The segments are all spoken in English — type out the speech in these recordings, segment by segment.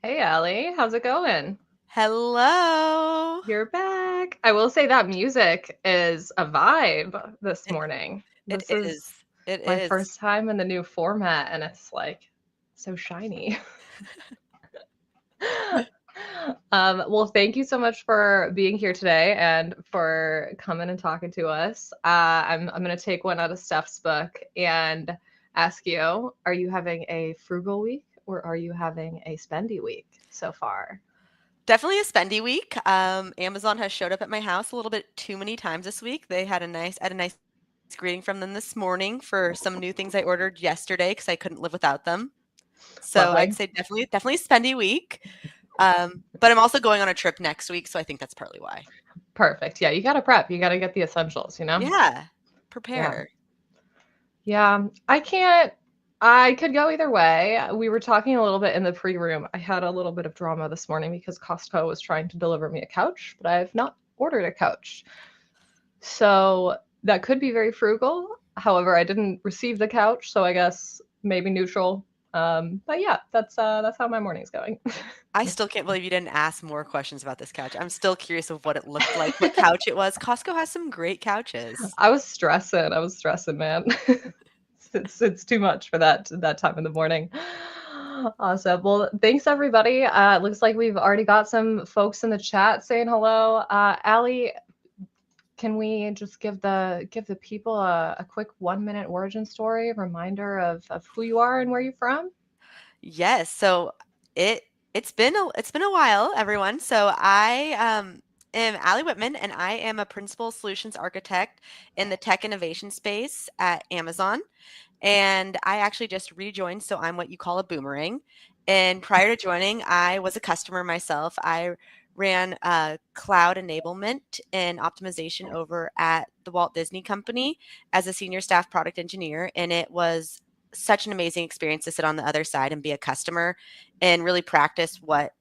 Hey, Alee, how's it going? Hello. You're back. I will say that music is a vibe this It morning. it This is. is It my is. first time in the new format, and it's like so shiny. Well, thank you so much for being here today and for coming and talking to us. I'm going to take one out of Steph's book and ask you, are you having a frugal week or are you having a spendy week so far? Definitely a spendy week. Amazon has showed up at my house a little bit too many times this week. I had a nice greeting from them this morning for some new things I ordered yesterday because I couldn't live without them. So I'd Lovely. say definitely a spendy week. But I'm also going on a trip next week, so I think that's partly why. Perfect. Yeah, you got to prep. You got to get the essentials, you know? Yeah. Yeah. Prepare. Yeah. I can't, I could go either way. We were talking a little bit in the pre-room. I had a little bit of drama this morning because Costco was trying to deliver me a couch, but I have not ordered a couch. So that could be very frugal. However, I didn't receive the couch, so I guess maybe neutral. But yeah, that's how my morning's going. I still can't believe you didn't ask more questions about this couch. I'm still curious of what it looked like, what couch it was. Costco has some great couches. I was stressing. I was stressing, man. It's too much for that time in the morning. Awesome. Well, thanks everybody. It looks like we've already got some folks in the chat saying hello. Allie, can we just give the people a quick 1 minute origin story, reminder of who you are and where you're from? Yes, so it it's been a while, everyone. So I am Alee Whitman, and I am a principal solutions architect in the tech innovation space at Amazon. And I actually just rejoined, so I'm what you call a boomerang. And prior to joining, I was a customer myself. I ran cloud enablement and optimization over at the Walt Disney Company as a senior staff product engineer, and it was such an amazing experience to sit on the other side and be a customer and really practice what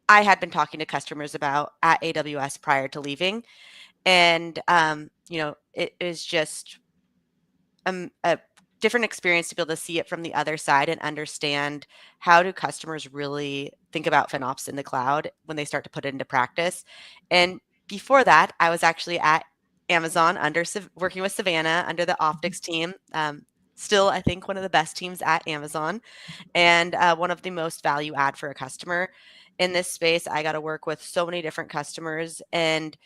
I had been talking to customers about at AWS prior to leaving. And it is just a different experience to be able to see it from the other side and understand how do customers really think about FinOps in the cloud when they start to put it into practice. And before that, I was actually at Amazon working with Savannah under the optics team. Still, I think one of the best teams at Amazon and one of the most value add for a customer in this space. I got to work with so many different customers and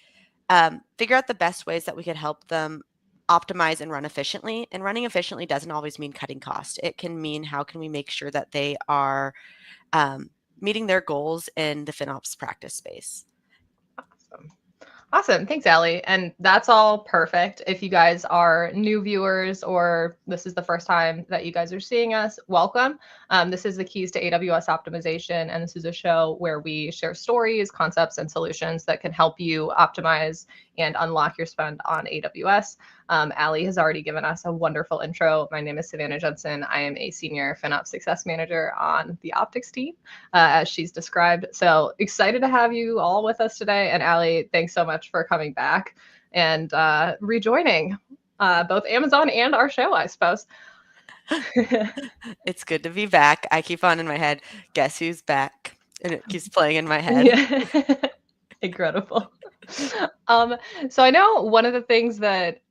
figure out the best ways that we could help them optimize and run efficiently. And running efficiently doesn't always mean cutting cost. It can mean how can we make sure that they are um, meeting their goals in the FinOps practice space. Awesome. Awesome. Thanks, Allie. And that's all perfect. If you guys are new viewers or this is the first time that you guys are seeing us, welcome. This is the Keys to AWS Optimization, and this is a show where we share stories, concepts, and solutions that can help you optimize and unlock your spend on AWS. Allie has already given us a wonderful intro. My name is Savannah Judson. I am a senior FinOps success manager on the Optics team, as she's described. So excited to have you all with us today. And Allie, thanks so much for coming back and rejoining both Amazon and our show, I suppose. It's good to be back. I keep on in my head, guess who's back? And it keeps playing in my head. Yeah. Incredible. Um, so I know one of the things that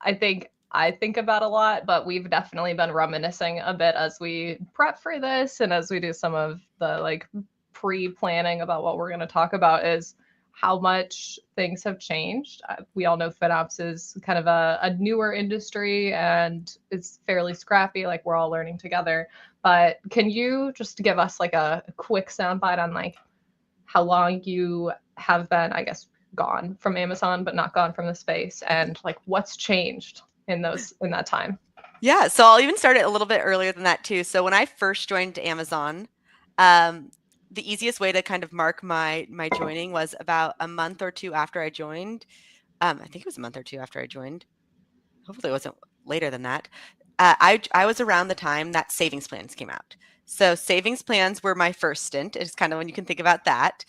I think about a lot, but we've definitely been reminiscing a bit as we prep for this and as we do some of the like pre-planning about what we're going to talk about is how much things have changed. We all know FinOps is kind of a newer industry and it's fairly scrappy, like we're all learning together. But can you just give us like a quick soundbite on like how long you have been, I guess, gone from Amazon, but not gone from the space, and like what's changed in that time? Yeah, so I'll even start it a little bit earlier than that too. So when I first joined Amazon, um, the easiest way to kind of mark my joining was about a month or two after I joined. I think it was a month or two after I joined. Hopefully, it wasn't later than that. I was around the time that savings plans came out. So savings plans were my first stint. It's kind of when you can think about that,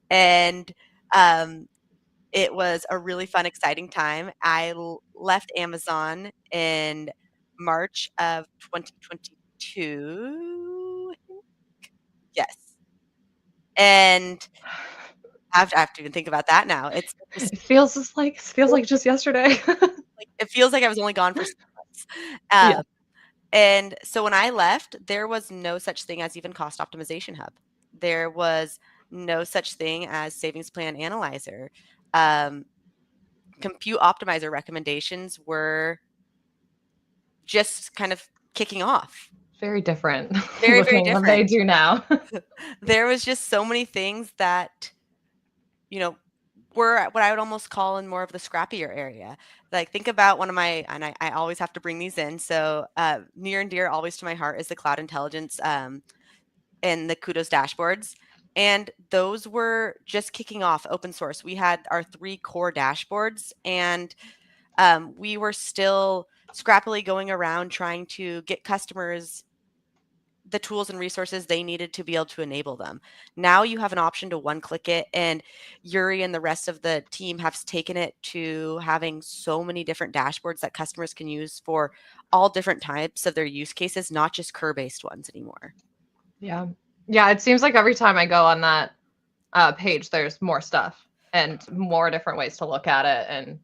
and um, it was a really fun, exciting time. Left Amazon in March of 2022. Yes. And I have to even think about that now. It's just It feels like just yesterday. like it feels like I was only gone for 6 months. Yeah, And so when I left, there was no such thing as even cost optimization hub. There was no such thing as savings plan analyzer. Um, compute optimizer recommendations were just kind of kicking off. very different Very, very looking than they different. do now. There was just so many things that, you know, were what I would almost call in more of the scrappier area. Like think about one of my, and I always have to bring these in. So near and dear always to my heart is the cloud intelligence and the Kudos dashboards. And those were just kicking off open source. We had our 3 core dashboards, and we were still scrappily going around trying to get customers the tools and resources they needed to be able to enable them. Now you have an option to one click it, and Yuri and the rest of the team have taken it to having so many different dashboards that customers can use for all different types of their use cases, not just based ones anymore. Yeah. Yeah, it seems like every time I go on that page, there's more stuff and more different ways to look at it, and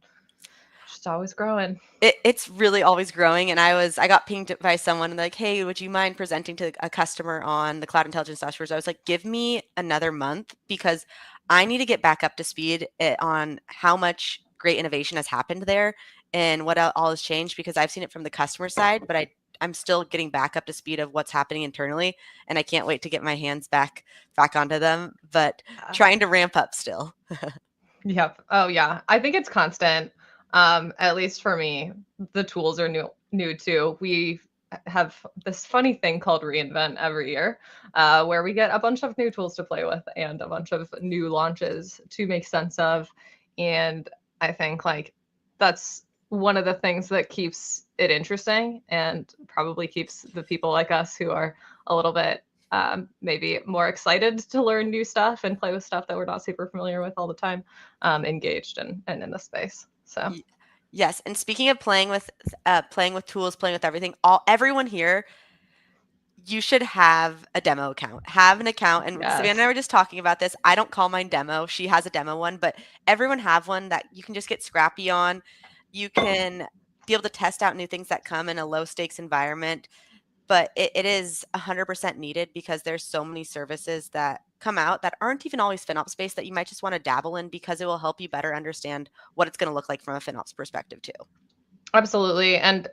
just always growing. It's really always growing. And I got pinged by someone like, hey, would you mind presenting to a customer on the cloud intelligence dashboards? I was like, give me another month because I need to get back up to speed on how much great innovation has happened there and what all has changed, because I've seen it from the customer side, but I'm still getting back up to speed of what's happening internally, and I can't wait to get my hands back onto them, but trying to ramp up still. Yep. Oh yeah. I think it's constant. At least for me, the tools are new too. We have this funny thing called reInvent every year, where we get a bunch of new tools to play with and a bunch of new launches to make sense of. And I think like that's one of the things that keeps it interesting and probably keeps the people like us who are a little bit maybe more excited to learn new stuff and play with stuff that we're not super familiar with all the time, engaged and in the space. So Yes, and speaking of playing with tools, playing with everything, everyone here, you should have a demo account. Have an account, and Savannah and I yes. were just talking about this. I don't call mine demo. She has a demo one, but everyone have one that you can just get scrappy on. You can be able to test out new things that come in a low stakes environment, but it is 100% needed because there's so many services that come out that aren't even always FinOps based that you might just want to dabble in because it will help you better understand what it's going to look like from a FinOps perspective too. Absolutely. And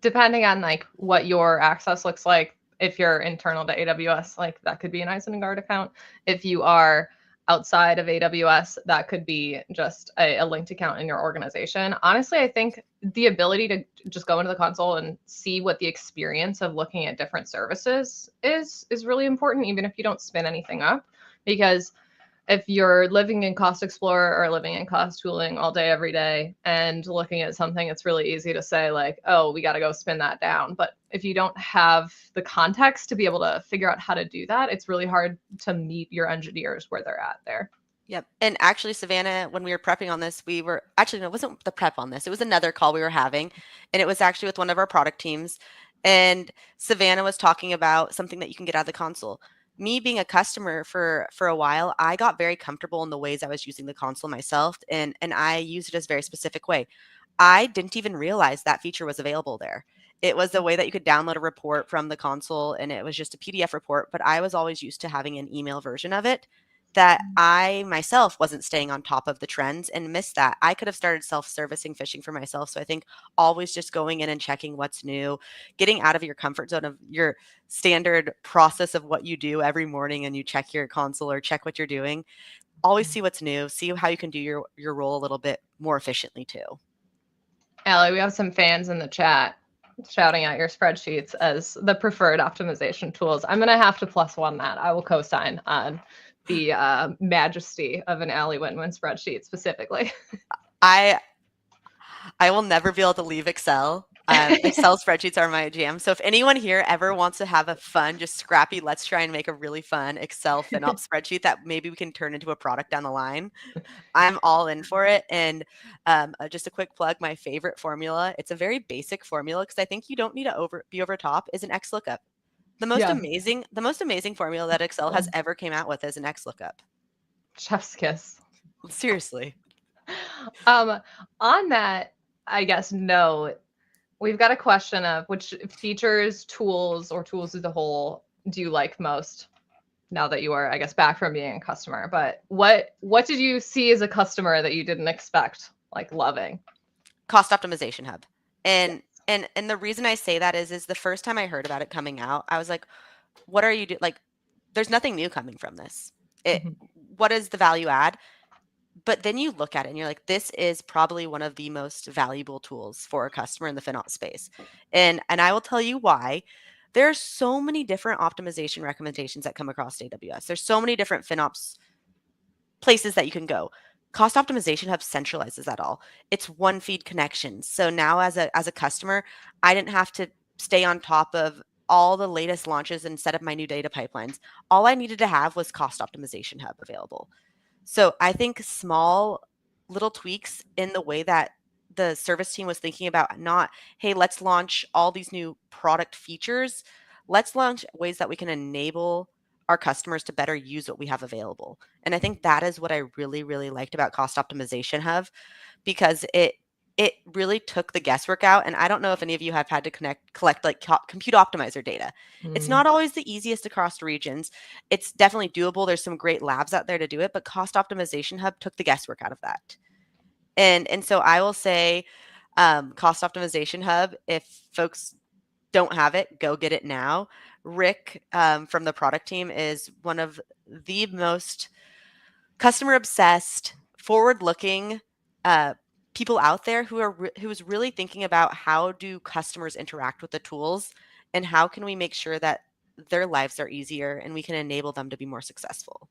depending on like what your access looks like, if you're internal to AWS, like that could be an Isengard account. If you are outside of AWS, that could be just a linked account in your organization. Honestly, I think the ability to just go into the console and see what the experience of looking at different services is really important, even if you don't spin anything up, because if you're living in Cost Explorer or living in cost tooling all day, every day, and looking at something, it's really easy to say, like, oh, we got to go spin that down. But if you don't have the context to be able to figure out how to do that, it's really hard to meet your engineers where they're at there. Yep. And actually, Savannah, when we were prepping on this, we were actually, no, it wasn't the prep on this. It was another call we were having. And it was actually with one of our product teams. And Savannah was talking about something that you can get out of the console. Me being a customer for a while, I got very comfortable in the ways I was using the console myself. And I used it as a very specific way. I didn't even realize that feature was available there. It was a way that you could download a report from the console, and it was just a PDF report, but I was always used to having an email version of it that I myself wasn't staying on top of the trends and missed that. I could have started self-servicing phishing for myself. So I think always just going in and checking what's new, getting out of your comfort zone of your standard process of what you do every morning, and you check your console or check what you're doing. Always see what's new, see how you can do your role a little bit more efficiently too. Allie, we have some fans in the chat shouting out your spreadsheets as the preferred optimization tools. I'm going to have to +1 that. I will co-sign on the majesty of an Alee Whitman spreadsheet specifically. I will never be able to leave Excel. Excel spreadsheets are my jam. So if anyone here ever wants to have a fun, just scrappy, let's try and make a really fun Excel FinOps spreadsheet that maybe we can turn into a product down the line, I'm all in for it. And just a quick plug, my favorite formula, it's a very basic formula because I think you don't need to be over top, is an XLOOKUP. Yeah. the most amazing formula that Excel has ever came out with is an XLOOKUP. Chef's kiss. Seriously. Um, on that, I guess, note, we've got a question of which features, tools, or tools as a whole do you like most now that you are, I guess, back from being a customer? But what did you see as a customer that you didn't expect, like loving? Cost Optimization Hub. Yeah. And the reason I say that is the first time I heard about it coming out, I was like, what are you doing? Like, there's nothing new coming from this. Mhm. What is the value add? But then you look at it and you're like, this is probably one of the most valuable tools for a customer in the FinOps space. And I will tell you why. There are so many different optimization recommendations that come across AWS. There's so many different FinOps places that you can go. Cost Optimization Hub centralizes that all. It's one feed connection. So now as a customer, I didn't have to stay on top of all the latest launches and set up my new data pipelines. All I needed to have was Cost Optimization Hub available. So I think small little tweaks in the way that the service team was thinking about, not, hey, let's launch all these new product features. Let's launch ways that we can enable our customers to better use what we have available. And I think that is what I really, really liked about Cost Optimization Hub, because it really took the guesswork out. And I don't know if any of you have had to collect like compute optimizer data. It's Mm. not always the easiest across regions. It's definitely doable. There's some great labs out there to do it, but Cost Optimization Hub took the guesswork out of that. And so I will say, Cost Optimization Hub, if folks don't have it, go get it now. Rick, from the product team, is one of the most customer obsessed, forward looking people out there who is really thinking about how do customers interact with the tools and how can we make sure that their lives are easier and we can enable them to be more successful.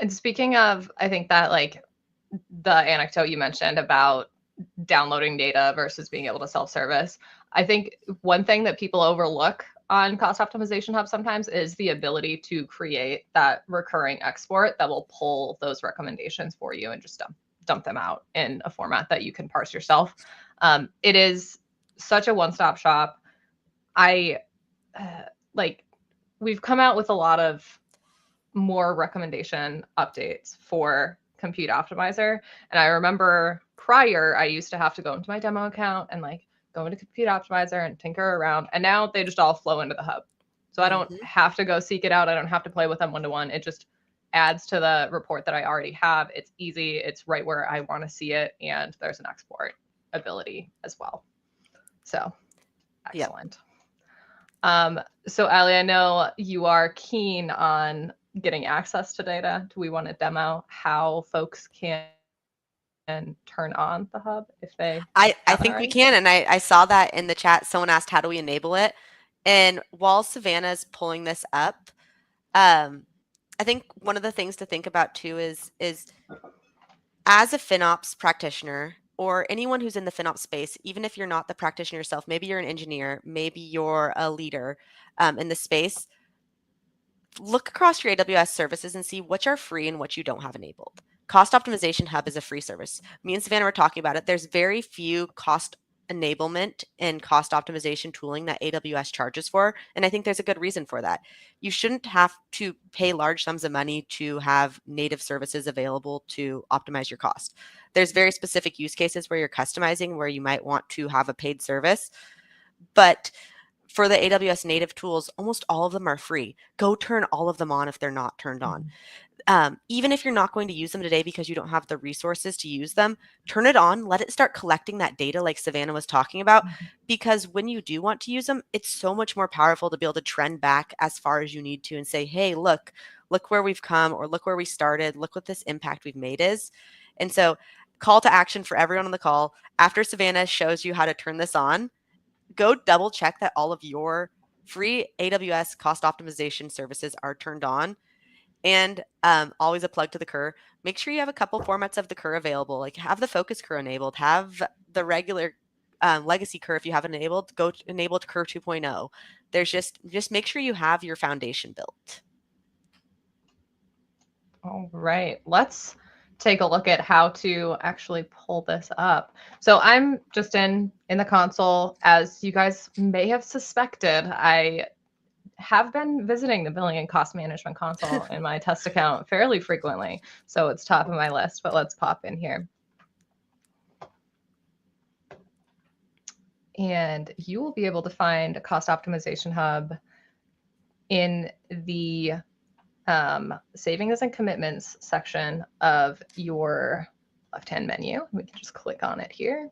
And speaking of, I think that like the anecdote you mentioned about downloading data versus being able to self-service, I think one thing that people overlook on Cost Optimization Hub sometimes is the ability to create that recurring export that will pull those recommendations for you and just dump them out in a format that you can parse yourself. It is such a one-stop shop. I like we've come out with a lot of more recommendation updates for Compute Optimizer. And I remember prior, I used to have to go into my demo account and like go into Compute Optimizer and tinker around. And now they just all flow into the hub. So I don't Mm-hmm. have to go seek it out. I don't have to play with them one-to-one. It just adds to the report that I already have. It's easy. It's right where I want to see it. And there's an export ability as well. So Yep. excellent. So Alee, I know you are keen on getting access to data. Do we want to demo how folks can turn on the hub if they I haven't think we already? can. And I saw that in the chat. Someone asked, how do we enable it? And while Savannah's pulling this up, I think one of the things to think about too is as a FinOps practitioner or anyone who's in the FinOps space, even if you're not the practitioner yourself, maybe you're an engineer, maybe you're a leader in the space, look across your AWS services and see which are free and what you don't have enabled. Cost Optimization Hub is a free service. Me and Savannah were talking about it. There's very few cost enablement and cost optimization tooling that AWS charges for. And I think there's a good reason for that. You shouldn't have to pay large sums of money to have native services available to optimize your cost. There's very specific use cases where you're customizing, where you might want to have a paid service. But for the AWS native tools, almost all of them are free. Go turn all of them on if they're not turned on. Even if you're not going to use them today because you don't have the resources to use them, turn it on, let it start collecting that data like Savannah was talking about, because when you do want to use them, it's so much more powerful to be able to trend back as far as you need to and say, hey, look where we've come, or look where we started, look what this impact we've made is. And so call to action for everyone on the call, after Savannah shows you how to turn this on, go double check that all of your free AWS cost optimization services are turned on. And always a plug to the cur. Make sure you have a couple formats of the cur available. Like have the focus cur enabled, have the regular legacy cur if you have it enabled. Go to enabled cur 2.0. There's just make sure you have your foundation built. All right, let's take a look at how to actually pull this up. So I'm just in the console. As you guys may have suspected, I have been visiting the billing and cost management console in my test account fairly frequently, so it's top of my list, but let's pop in here. And you will be able to find a cost optimization hub in the savings and commitments section of your left-hand menu. We can just click on it here.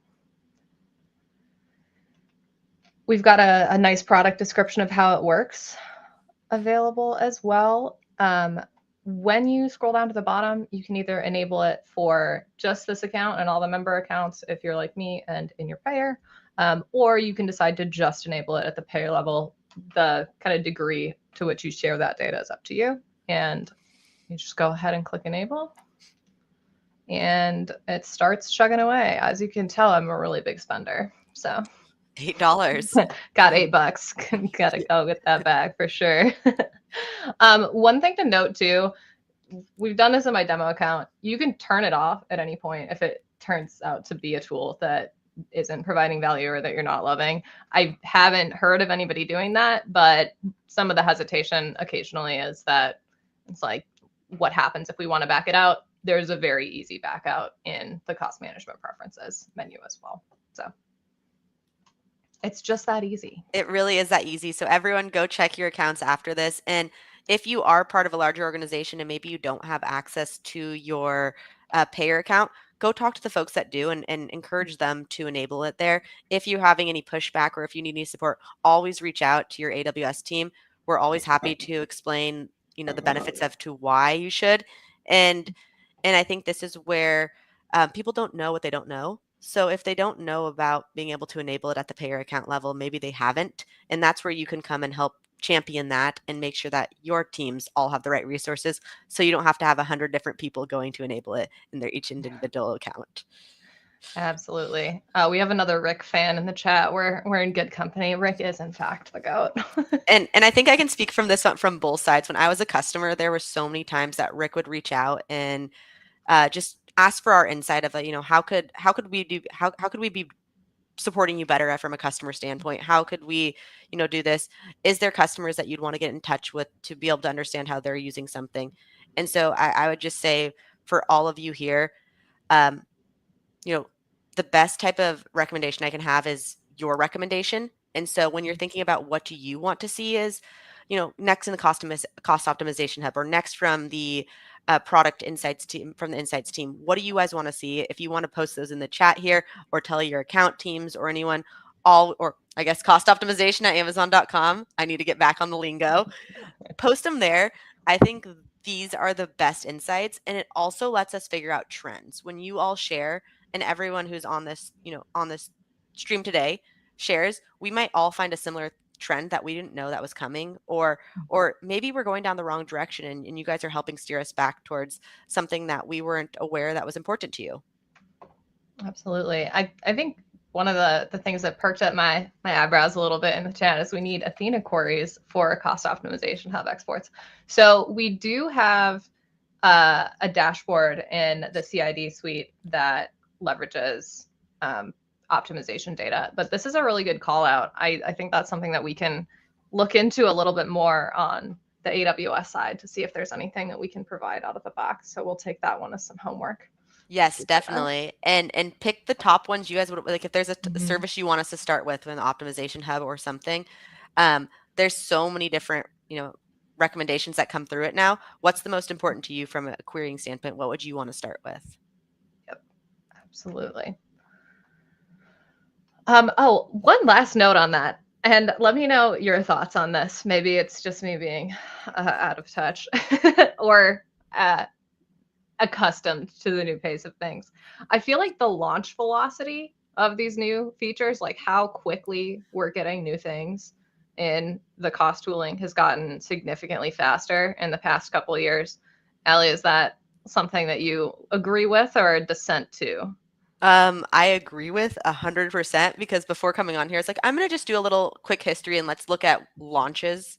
We've got a nice product description of how it works available as well. When you scroll down to the bottom, you can either enable it for just this account and all the member accounts if you're like me and in your payer, or you can decide to just enable it at the payer level. The kind of degree to which you share that data is up to you. And you just go ahead and click enable. And it starts chugging away. As you can tell, I'm a really big spender. So $8. got $8. Gotta go get that back for sure. One thing to note too, we've done this in my demo account. You can turn it off at any point if it turns out to be a tool that isn't providing value or that you're not loving. I haven't heard of anybody doing that, but some of the hesitation occasionally is that it's like, what happens if we want to back it out? There's a very easy back out in the cost management preferences menu as well. So it's just that easy. It really is that easy. So everyone go check your accounts after this. And if you are part of a larger organization and maybe you don't have access to your payer account, go talk to the folks that do and encourage them to enable it there. If you're having any pushback or if you need any support, always reach out to your AWS team. We're always happy to explain, the benefits of to why you should. And I think this is where people don't know what they don't know. So if they don't know about being able to enable it at the payer account level, maybe they haven't. And that's where you can come and help champion that and make sure that your teams all have the right resources. So you don't have to have 100 different people going to enable it in their each individual account. Absolutely. We have another Rick fan in the chat. We're in good company. Rick is in fact the GOAT. and I think I can speak from this from both sides. When I was a customer, there were so many times that Rick would reach out and just ask for our insight of how could we be supporting you better from a customer standpoint? How could we do this? Is there customers that you'd want to get in touch with to be able to understand how they're using something? And so I would just say for all of you here, um, the best type of recommendation I can have is your recommendation. And so when you're thinking about what do you want to see is, next in the cost optimization hub or next from the product insights team, from the insights team, what do you guys want to see? If you want to post those in the chat here or tell your account teams or anyone, or I guess cost optimization at amazon.com. I need to get back on the lingo. Post them there. I think these are the best insights. And it also lets us figure out trends. When you all share and everyone who's on this, on this stream today shares, we might all find a similar trend that we didn't know that was coming, or maybe we're going down the wrong direction and you guys are helping steer us back towards something that we weren't aware that was important to you. Absolutely. I think one of the things that perked up my eyebrows a little bit in the chat is we need Athena queries for cost optimization hub exports. So we do have a dashboard in the CID suite that leverages optimization data, but this is a really good call out. I think that's something that we can look into a little bit more on the AWS side to see if there's anything that we can provide out of the box. So we'll take that one as some homework. Yes, definitely. And pick the top ones you guys would like. If there's a service you want us to start with an optimization hub or something, there's so many different, recommendations that come through it now. What's the most important to you from a querying standpoint? What would you want to start with? Yep, absolutely. One last note on that, and let me know your thoughts on this. Maybe it's just me being out of touch or accustomed to the new pace of things. I feel like the launch velocity of these new features, like how quickly we're getting new things in the cost tooling, has gotten significantly faster in the past couple of years. Alee, is that something that you agree with or dissent to? I agree with 100% because before coming on here, it's like, I'm going to just do a little quick history and let's look at launches.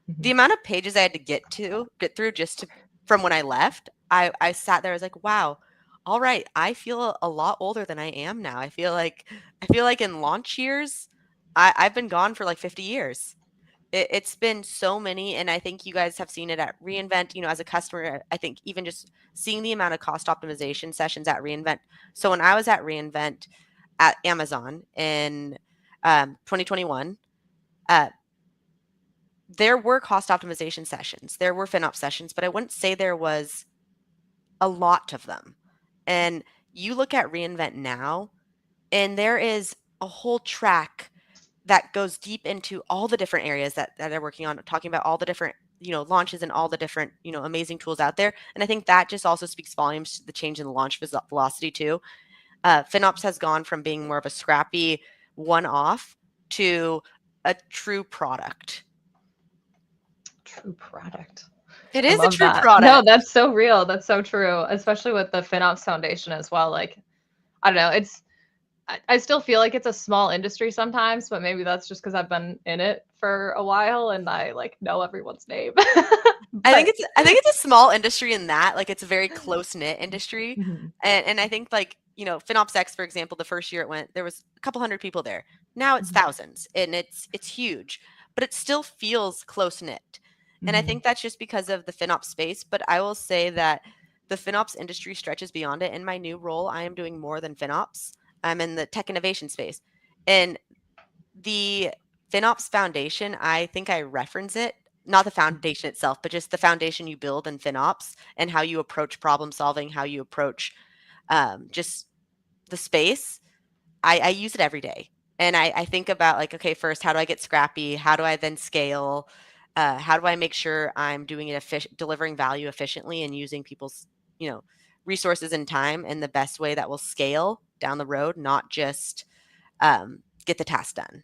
The amount of pages I had to get through from when I left, I sat there, I was like, wow, all right, I feel a lot older than I am now. I feel like in launch years, I've been gone for like 50 years. It's been so many, and I think you guys have seen it at reInvent. As a customer, I think even just seeing the amount of cost optimization sessions at reInvent. So when I was at reInvent at Amazon in 2021, uh, there were cost optimization sessions, there were FinOps sessions, but I wouldn't say there was a lot of them. And you look at reInvent now, and there is a whole track that goes deep into all the different areas that they're working on, talking about all the different launches and all the different amazing tools out there. And I think that just also speaks volumes to the change in the launch velocity too. FinOps has gone from being more of a scrappy one-off to a true product. True product. It I is a love true that. No, product. that's so real. That's so true, especially with the FinOps Foundation as well. Like, I don't know, I still feel like it's a small industry sometimes, but maybe that's just because I've been in it for a while and I like know everyone's name. But I think it's a small industry in that, like, it's a very close-knit industry, Mhm. and I think, like, FinOps X, for example, the first year it went, there was a couple hundred people there. Now it's Mhm. thousands, and it's huge, but it still feels close-knit, and I Mhm. think that's just because of the FinOps space, but I will say that the FinOps industry stretches beyond it. In my new role, I am doing more than FinOps. I'm in the tech innovation space, and the FinOps Foundation, I think I reference it, not the foundation itself, but just the foundation you build in FinOps and how you approach problem solving, how you approach just the space. I use it every day. And I think about, like, okay, first, how do I get scrappy? How do I then scale? How do I make sure I'm doing it delivering value efficiently and using people's, resources and time in the best way that will scale down the road, not just get the task done.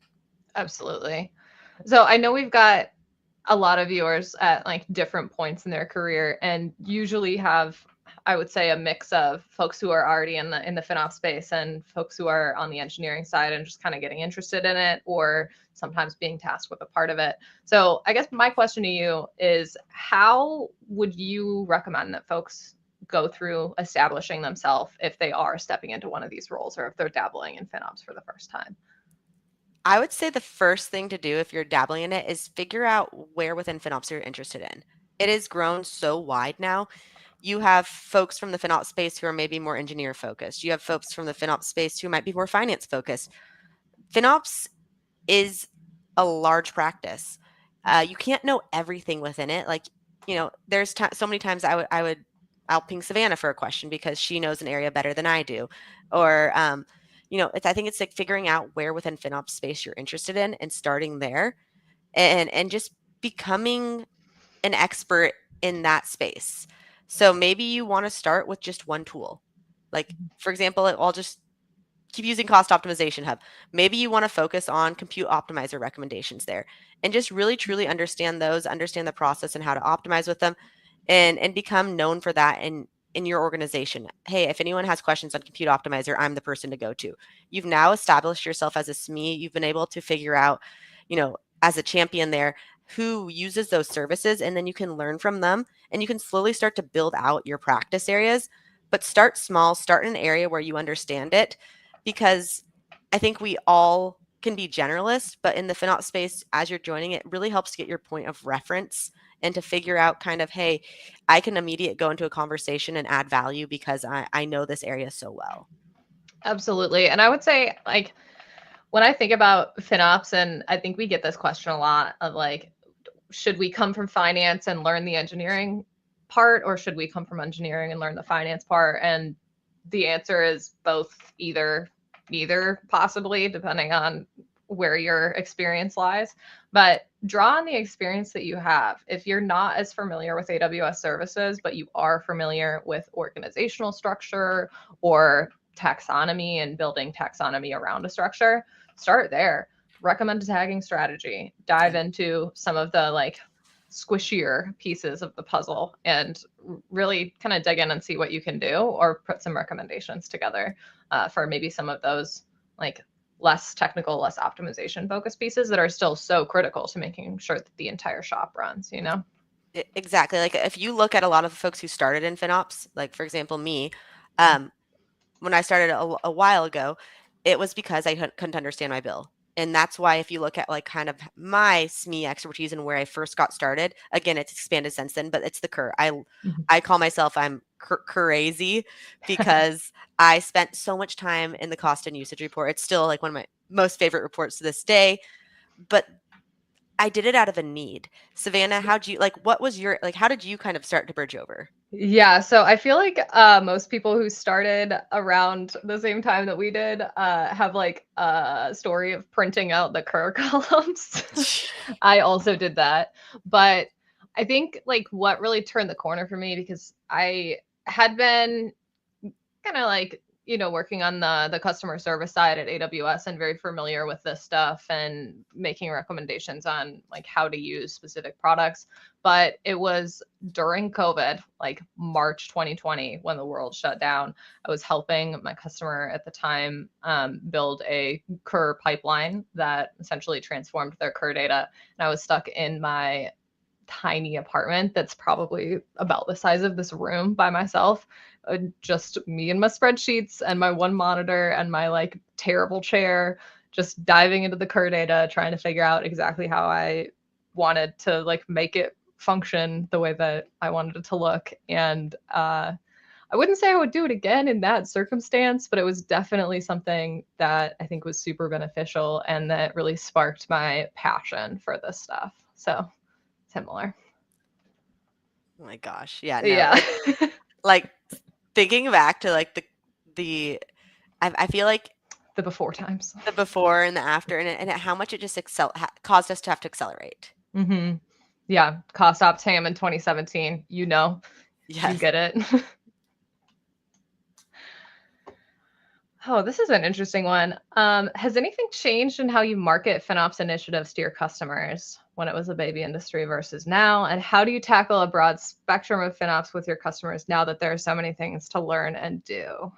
Absolutely. So I know we've got a lot of viewers at like different points in their career and usually have, I would say, a mix of folks who are already in the FinOps space and folks who are on the engineering side and just kind of getting interested in it or sometimes being tasked with a part of it. So I guess my question to you is, how would you recommend that folks go through establishing themselves if they are stepping into one of these roles or if they're dabbling in FinOps for the first time? I would say the first thing to do if you're dabbling in it is figure out where within FinOps you're interested in. It has grown so wide now. You have folks from the FinOps space who are maybe more engineer focused. You have folks from the FinOps space who might be more finance focused. FinOps is a large practice. You can't know everything within it. Like, there's so many times I'll ping Savannah for a question because she knows an area better than I do, or I think it's like figuring out where within FinOps space you're interested in and starting there, and just becoming an expert in that space. So maybe you want to start with just one tool. Like, for example, I'll just keep using Cost Optimization Hub. Maybe you want to focus on compute optimizer recommendations there and just really truly understand those, understand the process and how to optimize with them, and become known for that in your organization. Hey, if anyone has questions on compute optimizer, I'm the person to go to. You've now established yourself as a SME. You've been able to figure out, as a champion there, who uses those services, and then you can learn from them and you can slowly start to build out your practice areas. But start small, start in an area where you understand it, because I think we all can be generalists, but in the FinOps space, as you're joining, it really helps to get your point of reference and to figure out kind of, hey, I can immediately go into a conversation and add value because I know this area so well. Absolutely. And I would say, like, when I think about FinOps, and I think we get this question a lot of like, should we come from finance and learn the engineering part, or should we come from engineering and learn the finance part? And the answer is both, either possibly, depending on where your experience lies. But draw on the experience that you have. If you're not as familiar with AWS services, but you are familiar with organizational structure or taxonomy and building taxonomy around a structure, start there. Recommend a tagging strategy. Dive into some of the like squishier pieces of the puzzle and really kind of dig in and see what you can do, or put some recommendations together for maybe some of those like less technical, less optimization focused pieces that are still so critical to making sure that the entire shop runs, you know? Exactly. Like, if you look at a lot of the folks who started in FinOps, like for example, me, when I started a while ago, it was because I couldn't understand my bill. And that's why if you look at like kind of my SME expertise and where I first got started, again, it's expanded since then, but it's the cur. I call myself I'm crazy because I spent so much time in the cost and usage report. It's still like one of my most favorite reports to this day, but I did it out of a need. Savannah, how'd you like what was your like how did you kind of start to bridge over? Yeah, so I feel like most people who started around the same time that we did have like a story of printing out the Kerr columns. I also did that, but I think like what really turned the corner for me, because I had been kind of like, working on the customer service side at AWS and very familiar with this stuff and making recommendations on like how to use specific products. But it was during COVID, like March 2020, when the world shut down. I was helping my customer at the time build a Kerr pipeline that essentially transformed their Kerr data. And I was stuck in my tiny apartment that's probably about the size of this room by myself. Just me and my spreadsheets and my one monitor and my like terrible chair, just diving into the Kerr data, trying to figure out exactly how I wanted to like make it function the way that I wanted it to look. And I wouldn't say I would do it again in that circumstance, but it was definitely something that I think was super beneficial and that really sparked my passion for this stuff. So similar. Oh my gosh. Yeah, no. Yeah. Like thinking back to like the I feel like The before times. the before and the after and how much it just caused us to have to accelerate. Mm-hmm. Yeah. Cost Optam in 2017. You Yes. get it. Oh, this is an interesting one. Has anything changed in how you market FinOps initiatives to your customers when it was a baby industry versus now? And how do you tackle a broad spectrum of FinOps with your customers now that there are so many things to learn and do?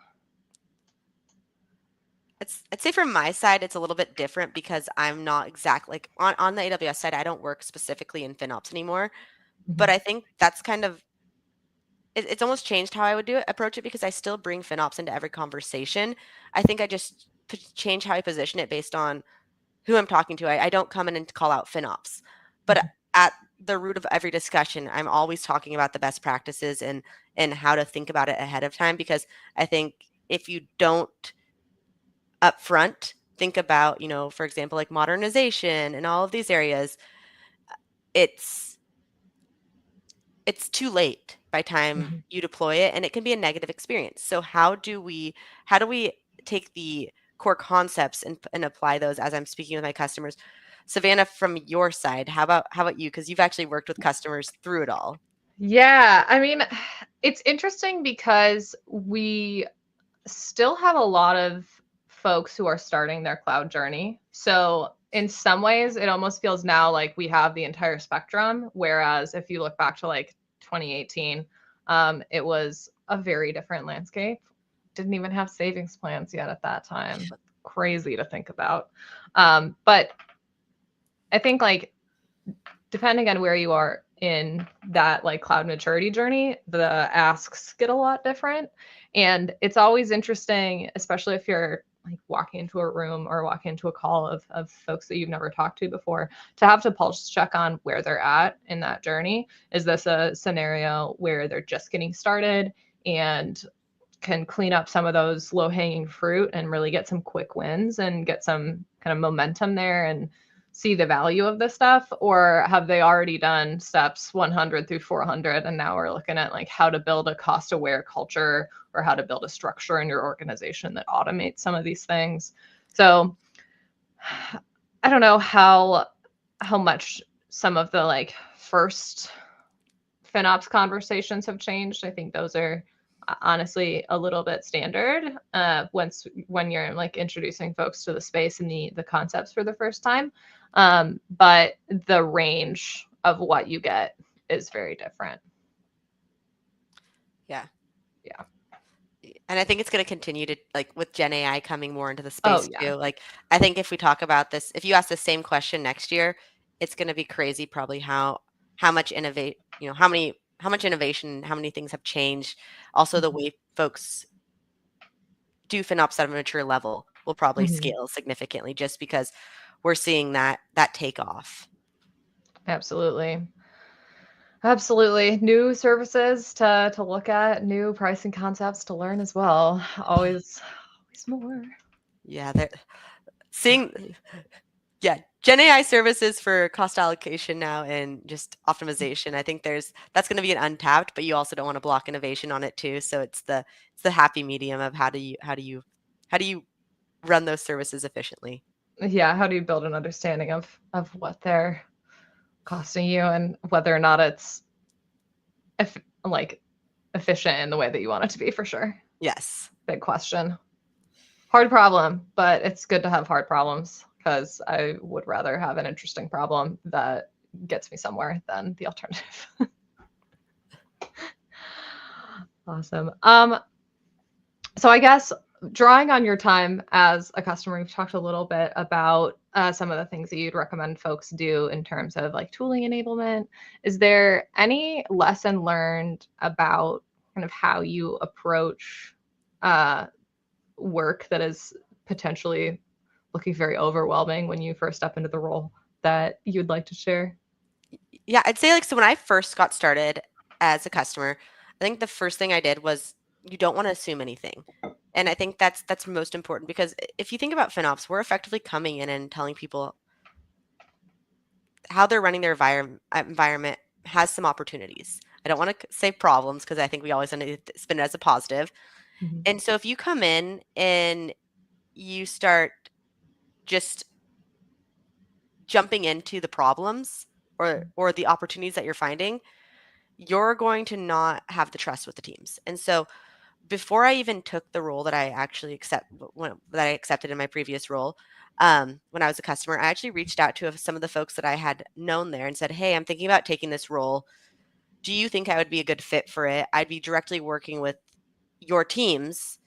I'd say from my side, it's a little bit different because I'm not exactly like on the AWS side, I don't work specifically in FinOps anymore. But Mhm. I think that's kind of it's almost changed how I would approach it because I still bring FinOps into every conversation. I think I just change how I position it based on who I'm talking to. I don't come in and call out FinOps, but at the root of every discussion, I'm always talking about the best practices and how to think about it ahead of time because I think if you don't upfront think about, for example, like modernization and all of these areas, it's it's too late by time Mhm. you deploy it and it can be a negative experience. So how do we take the core concepts and apply those as I'm speaking with my customers? Savannah, from your side, how about you? Because you've actually worked with customers through it all. Yeah, I mean, it's interesting because we still have a lot of folks who are starting their cloud journey. So in some ways, it almost feels now like we have the entire spectrum. Whereas if you look back to like 2018, it was a very different landscape. Didn't even have savings plans yet at that time. Crazy to think about. But I think like depending on where you are in that like cloud maturity journey, the asks get a lot different. And it's always interesting, especially if you're like walking into a room or walking into a call of folks that you've never talked to before, to have to pulse check on where they're at in that journey. Is this a scenario where they're just getting started and can clean up some of those low hanging fruit and really get some quick wins and get some kind of momentum there and see the value of this stuff? Or have they already done steps 100 through 400 and now we're looking at like how to build a cost aware culture or how to build a structure in your organization that automates some of these things? So I don't know how much some of the like first FinOps conversations have changed. I think those are honestly a little bit standard when you're like introducing folks to the space and the concepts for the first time. But the range of what you get is very different. Yeah. Yeah. And I think it's going to continue to like with Gen AI coming more into the Oh space yeah. too. Like I think if we talk about this, if you ask the same question next year, it's going to be crazy probably how much innovate, how much innovation, how many things have changed. Also the way folks do FinOps at a mature level will probably Mhm. scale significantly just because we're seeing that take off. Absolutely. Absolutely. New services to look at, new pricing concepts to learn as well. Always more. Yeah, they're seeing yeah, Gen AI services for cost allocation now and just optimization. I think that's going to be an untapped, but you also don't want to block innovation on it too. So it's the happy medium of how do you run those services efficiently. Yeah, how do you build an understanding of what they're costing you and whether or not it's like efficient in the way that you want it to be for sure. Yes. Big question. Hard problem, but it's good to have hard problems because I would rather have an interesting problem that gets me somewhere than the alternative. Awesome. So I guess drawing on your time as a customer, we've talked a little bit about some of the things that you'd recommend folks do in terms of like tooling enablement. Is there any lesson learned about kind of how you approach uh, work that is potentially looking very overwhelming when you first step into the role that you'd like to share? Yeah, I'd say like so when I first got started as a customer, I think the first thing I did was you don't want to assume anything. And I think that's most important because if you think about FinOps, we're effectively coming in and telling people how they're running their environment has some opportunities. I don't want to say problems because I think we always want to spin it as a positive. Mhm. And so if you come in and you start just jumping into the problems or the opportunities that you're finding, you're going to not have the trust with the teams. And so before I even took the role that I actually that I accepted in my previous role, when I was a customer, I actually reached out to some of the folks that I had known there and said, "Hey, I'm thinking about taking this role. Do you think I would be a good fit for it? I'd be directly working with your teams.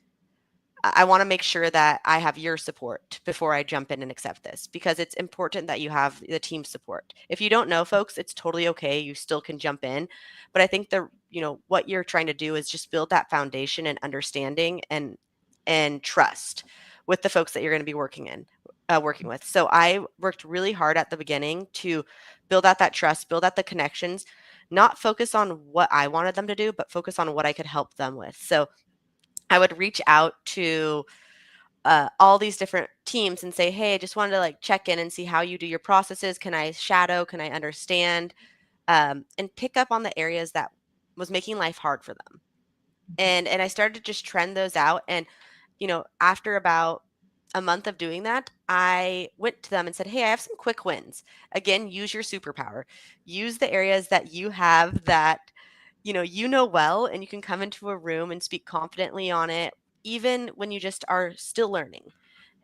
I want to make sure that I have your support before I jump in and accept this because it's important that you have the team support. If you don't know folks, it's totally okay. You still can jump in. But I think what you're trying to do is just build that foundation and understanding and trust with the folks that you're going to be working with. So I worked really hard at the beginning to build out that trust, build out the connections, not focus on what I wanted them to do, but focus on what I could help them with. So I would reach out to all these different teams and say, "Hey, I just wanted to like check in and see how you do your processes. Can I shadow? Can I understand?" And pick up on the areas that was making life hard for them. And I started to just trend those out. And after about a month of doing that, I went to them and said, "Hey, I have some quick wins. Again, use your superpower. Use the areas that you have that well, and you can come into a room and speak confidently on it, even when you just are still learning."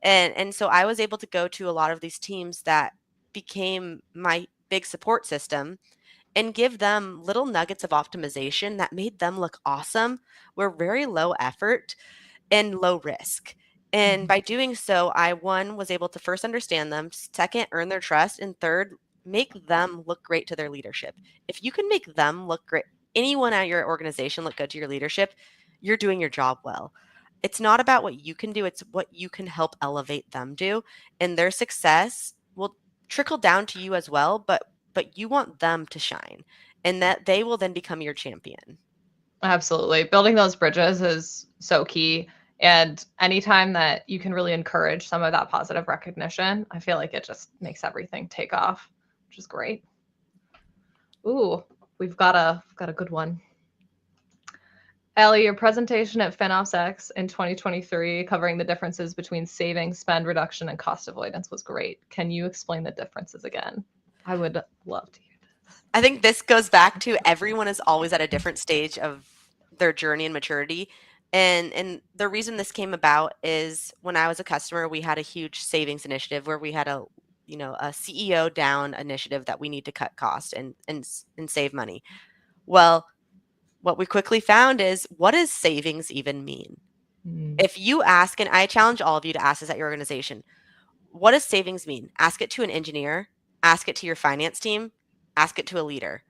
And so I was able to go to a lot of these teams that became my big support system and give them little nuggets of optimization that made them look awesome, were very low effort and low risk. And Mhm. by doing so, I one was able to first understand them, second, earn their trust, and third, make them look great to their leadership. If you can make them look great, anyone at your organization look good to your leadership, you're doing your job well. It's not about what you can do, it's what you can help elevate them do. And their success will trickle down to you as well, but you want them to shine and that they will then become your champion. Absolutely. Building those bridges is so key. And anytime that you can really encourage some of that positive recognition, I feel like it just makes everything take off, which is great. Ooh, we've got a good one. Alee, your presentation at FinOps X in 2023 covering the differences between savings, spend reduction, and cost avoidance was great. Can you explain the differences again? I would love to hear this. I think this goes back to everyone is always at a different stage of their journey and maturity. And the reason this came about is when I was a customer, we had a huge savings initiative where we had a CEO down initiative that we need to cut cost and save money. Well, what we quickly found is what does savings even mean? Mm. If you ask, and I challenge all of you to ask this at your organization, what does savings mean? Ask it to an engineer, ask it to your finance team, ask it to a leader.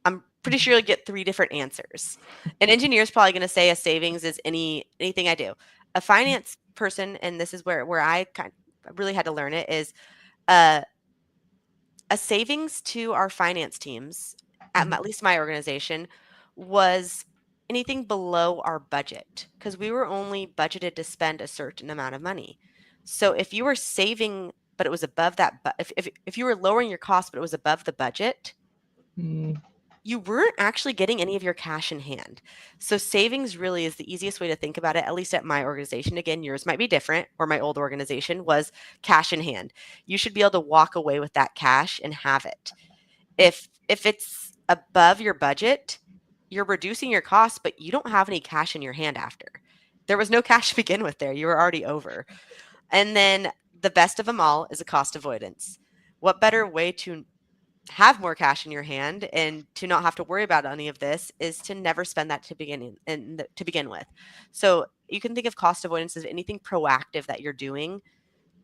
I'm pretty sure you'll get three different answers. An engineer is probably going to say a savings is anything I do. A finance person, and this is where I really had to learn it, is Uh, a savings to our finance teams, at least my organization, was anything below our budget because we were only budgeted to spend a certain amount of money. So if you were saving, but it was above that, if you were lowering your cost, but it was above the budget, Mm. you weren't actually getting any of your cash in hand. So savings really is the easiest way to think about it, at least at my organization. Again, yours might be different, or my old organization was cash in hand. You should be able to walk away with that cash and have it. If it's above your budget, you're reducing your costs, but you don't have any cash in your hand after. There was no cash to begin with there. You were already over. And then the best of them all is a cost avoidance. What better way to have more cash in your hand and to not have to worry about any of this is to never spend that to begin with. So you can think of cost avoidance as anything proactive that you're doing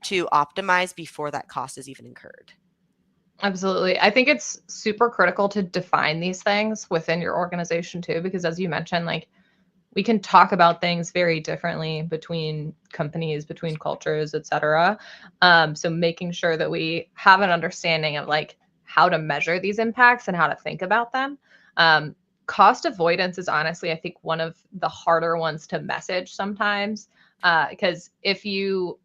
to optimize before that cost is even incurred. Absolutely. I think it's super critical to define these things within your organization too, because as you mentioned, like we can talk about things very differently between companies, between cultures, et cetera. So making sure that we have an understanding of like how to measure these impacts and how to think about them. Cost avoidance is honestly, I think, one of the harder ones to message sometimes, because if you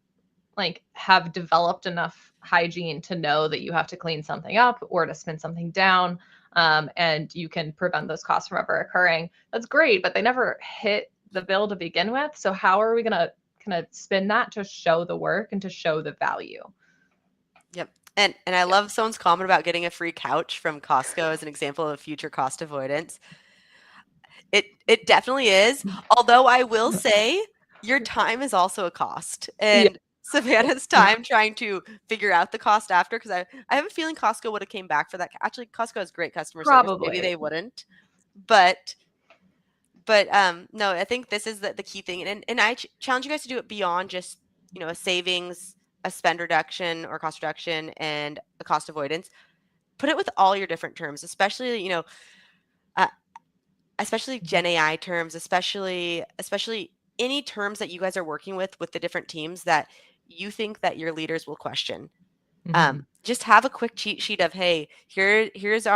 like have developed enough hygiene to know that you have to clean something up or to spin something down, and you can prevent those costs from ever occurring, that's great, but they never hit the bill to begin with. So how are we going to kind of spin that to show the work and to show the value? Yep. And I Yep. love someone's comment about getting a free couch from Costco as an example of future cost avoidance. It definitely is. Although I will say your time is also a cost. Yeah. And Savannah's time trying to figure out the cost after, because I have a feeling Costco would have came back for that. Actually, Costco has great customer service. Maybe Probably. they wouldn't. But no, I think this is the key thing. And I challenge you guys to do it beyond just, a savings, a spend reduction or cost reduction, and a cost avoidance. Put it with all your different terms, especially, uh, especially Gen AI terms, especially any terms that you guys are working with the different teams that you think that your leaders will question. Mhm. Just have a quick cheat sheet of, hey, here's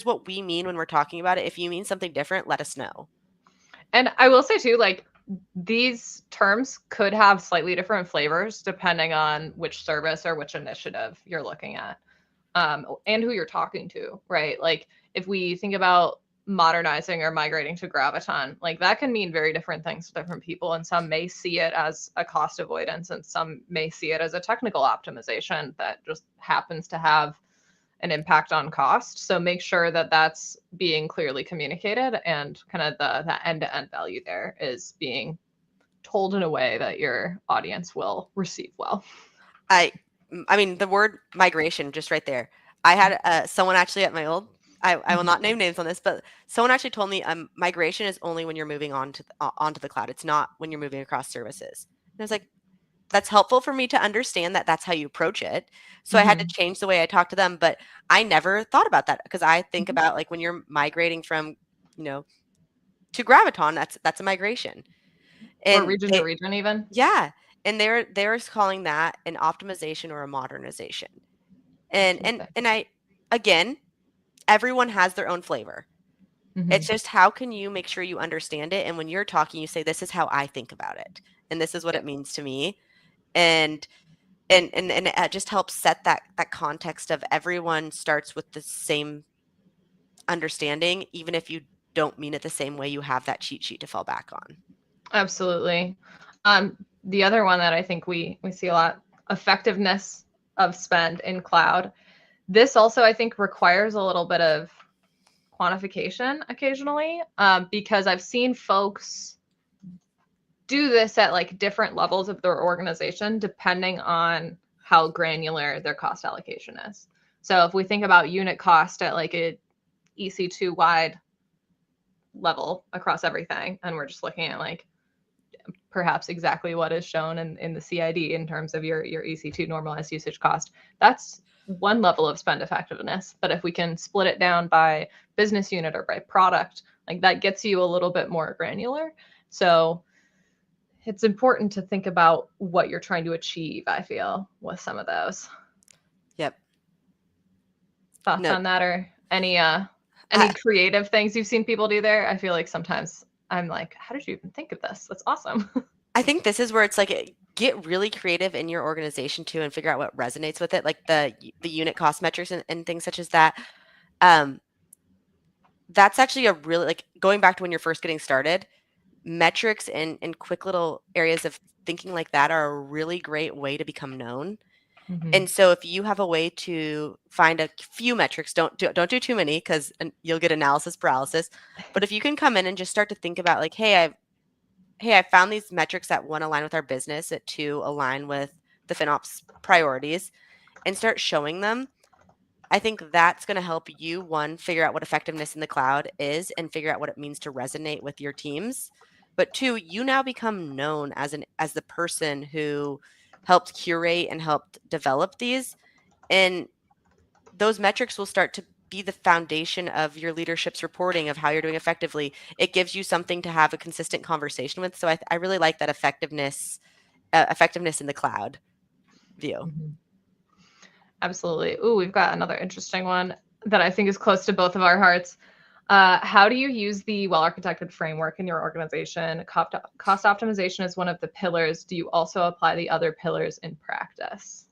what we mean when we're talking about it. If you mean something different, let us know. And I will say too, like these terms could have slightly different flavors depending on which service or which initiative you're looking at, and who you're talking to, right? Like if we think about modernizing or migrating to Graviton, like that can mean very different things to different people. And some may see it as a cost avoidance, and some may see it as a technical optimization that just happens to have an impact on cost. So make sure that that's being clearly communicated and kind of the end-to-end value there is being told in a way that your audience will receive well. I I mean, the word migration just right there. I had someone actually at my old. I will not name names on this, but someone actually told me migration is only when you're moving onto the cloud. It's not when you're moving across services. And I was like, that's helpful for me to understand that that's how you approach it. So I had to Mm-hmm. change the way I talk to them, but I never thought about that because I think Mm-hmm. about like when you're migrating from, to Graviton, that's a migration. Or And region to region even. yeah, and they're calling that an optimization or a modernization. And and Interesting. and I again, everyone has their own flavor. Mm-hmm. It's just how can you make sure you understand it, and when you're talking you say this is how I think about it and this is what Yeah, it means to me. And and and, and it just helps set that context of everyone starts with the same understanding, even if you don't mean it the same way, you have that cheat sheet to fall back on. absolutely. The other one that I think we see a lot, effectiveness of spend in cloud. This also I think requires a little bit of quantification occasionally, because I've seen folks do this at like different levels of their organization depending on how granular their cost allocation is. So if we think about unit cost at like a EC2 wide level across everything, and we're just looking at like perhaps exactly what is shown in the CID in terms of your EC2 normalized usage cost, that's one level of spend effectiveness. But if we can split it down by business unit or by product, like that gets you a little bit more granular. So it's important to think about what you're trying to achieve, I feel, with some of those. Yep. Thoughts No, on that, or any I, creative things you've seen people do there? I feel like sometimes I'm like, how did you even think of this? That's awesome. I think this is where it's like get really creative in your organization too and figure out what resonates with it, like the unit cost metrics and things such as that. Um, that's actually a really like going back to when you're first getting started, metrics and quick little areas of thinking like that are a really great way to become known. Mm-hmm. And so if you have a way to find a few metrics, don't do too many because you'll get analysis paralysis. But if you can come in and just start to think about like, hey, I found these metrics that one align with our business, that two align with the FinOps priorities, and start showing them. I think that's going to help you, one, figure out what effectiveness in the cloud is and figure out what it means to resonate with your teams. But two, you now become known as the person who helped curate and helped develop these. And those metrics will start to be the foundation of your leadership's reporting of how you're doing effectively. It gives you something to have a consistent conversation with. So I really like that effectiveness in the cloud view. Mm-hmm. Absolutely. Ooh, we've got another interesting one that I think is close to both of our hearts. How do you use the well-architected framework in your organization? Cost optimization is one of the pillars. Do you also apply the other pillars in practice?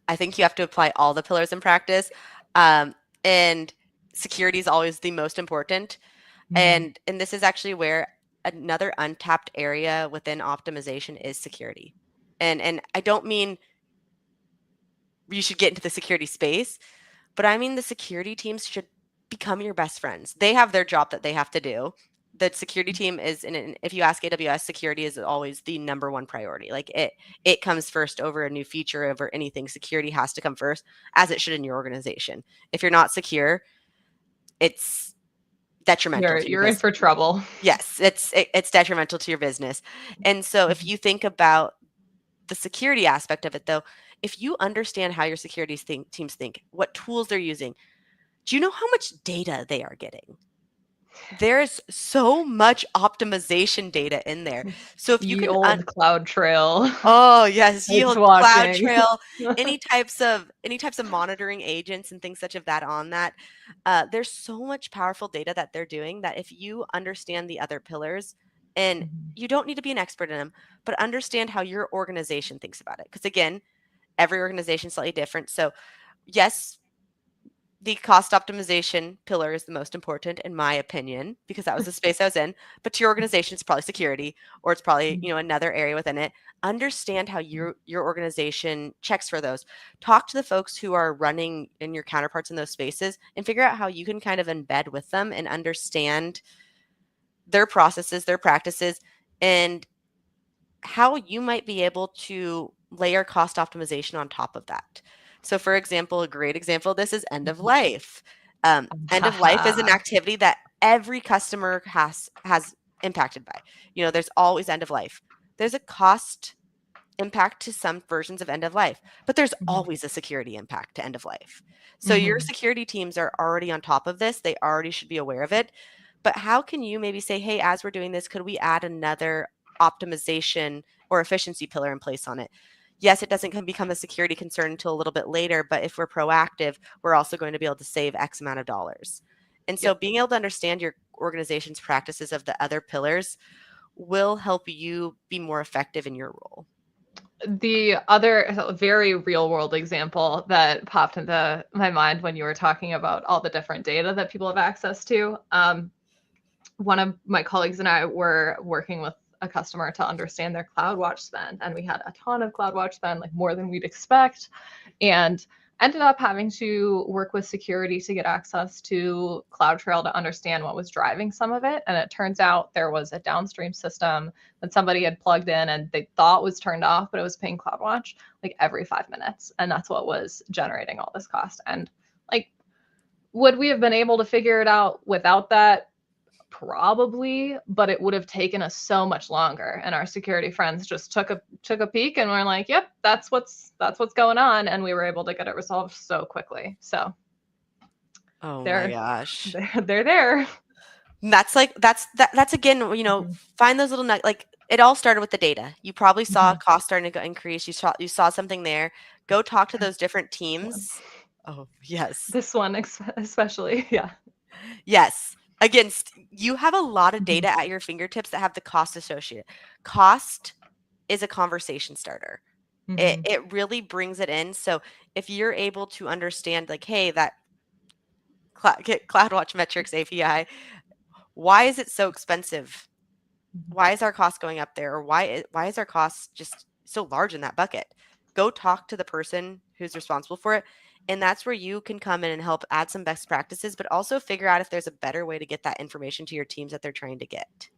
I think you have to apply all the pillars in practice. And security is always the most important. Mm-hmm. And this is actually where another untapped area within optimization is security. And I don't mean you should get into the security space, but I mean the security teams should become your best friends. They have their job that they have to do. The security team is, and if you ask AWS, security is always the number one priority. Like it comes first over a new feature, over anything. Security has to come first, as it should in your organization. If you're not secure, it's detrimental to your You're in business. for trouble. Yes, it's detrimental to your business. And so if you think about the security aspect of it, though, if you understand how your teams think, what tools they're using, do you know how much data they are getting? There's so much optimization data in there. So if you Ye can old cloud trail. oh yes, It's yield, cloud watching. trail, any types of monitoring agents and things such of that on that. There's so much powerful data that they're doing that if you understand the other pillars, and Mhm. you don't need to be an expert in them, but understand how your organization thinks about it. Because again, every organization is slightly different. So yes, the cost optimization pillar is the most important in my opinion, because that was the space I was in. But to your organization, it's probably security, or it's probably, another area within it. Understand how your organization checks for those. Talk to the folks who are running and your counterparts in those spaces and figure out how you can kind of embed with them and understand their processes, their practices, and how you might be able to layer cost optimization on top of that. So, for example, a great example of this is end of life. End of life is an Haha. activity that every customer has impacted by. There's always end of life. There's a cost impact to some versions of end of life, but there's Mhm. always a security impact to end of life. So your Mhm. security teams are already on top of this. They already should be aware of it. But how can you maybe say, hey, as we're doing this, could we add another optimization or efficiency pillar in place on it? Yes, it doesn't become a security concern until a little bit later, but if we're proactive, we're also going to be able to save X amount of dollars. And so Yep. being able to understand your organization's practices of the other pillars will help you be more effective in your role. The other very real world example that popped into my mind when you were talking about all the different data that people have access to, one of my colleagues and I were working with a customer to understand their CloudWatch spend, and we had a ton of CloudWatch spend, like more than we'd expect, and ended up having to work with security to get access to CloudTrail to understand what was driving some of it. And it turns out there was a downstream system that somebody had plugged in and they thought was turned off, but it was paying CloudWatch like every 5 minutes, and that's what was generating all this cost. And like, would we have been able to figure it out without that? Probably, but it would have taken us so much longer. And our security friends just took a peek and we're like, "Yep, that's what's going on," and we were able to get it resolved so quickly. So Oh my they're gosh. they're there. That's again, Mhm. find those little like it all started with the data. You probably saw Mhm. costs starting to increase. You saw something there. Go talk to those different This one. teams. Oh, yes. This one especially. Yeah. Yes. Again, you have a lot of Mhm. data at your fingertips that have the cost associated. Cost is a conversation starter. It Mhm. it really brings it in. So if you're able to understand like, hey, that CloudWatch metrics API, why is it so expensive? Mhm. Why is our cost going up there? Or why is our cost just so large in that bucket? Go talk to the person who's responsible for it. And that's where you can come in and help add some best practices, but also figure out if there's a better way to get that information to your teams that they're trying to get.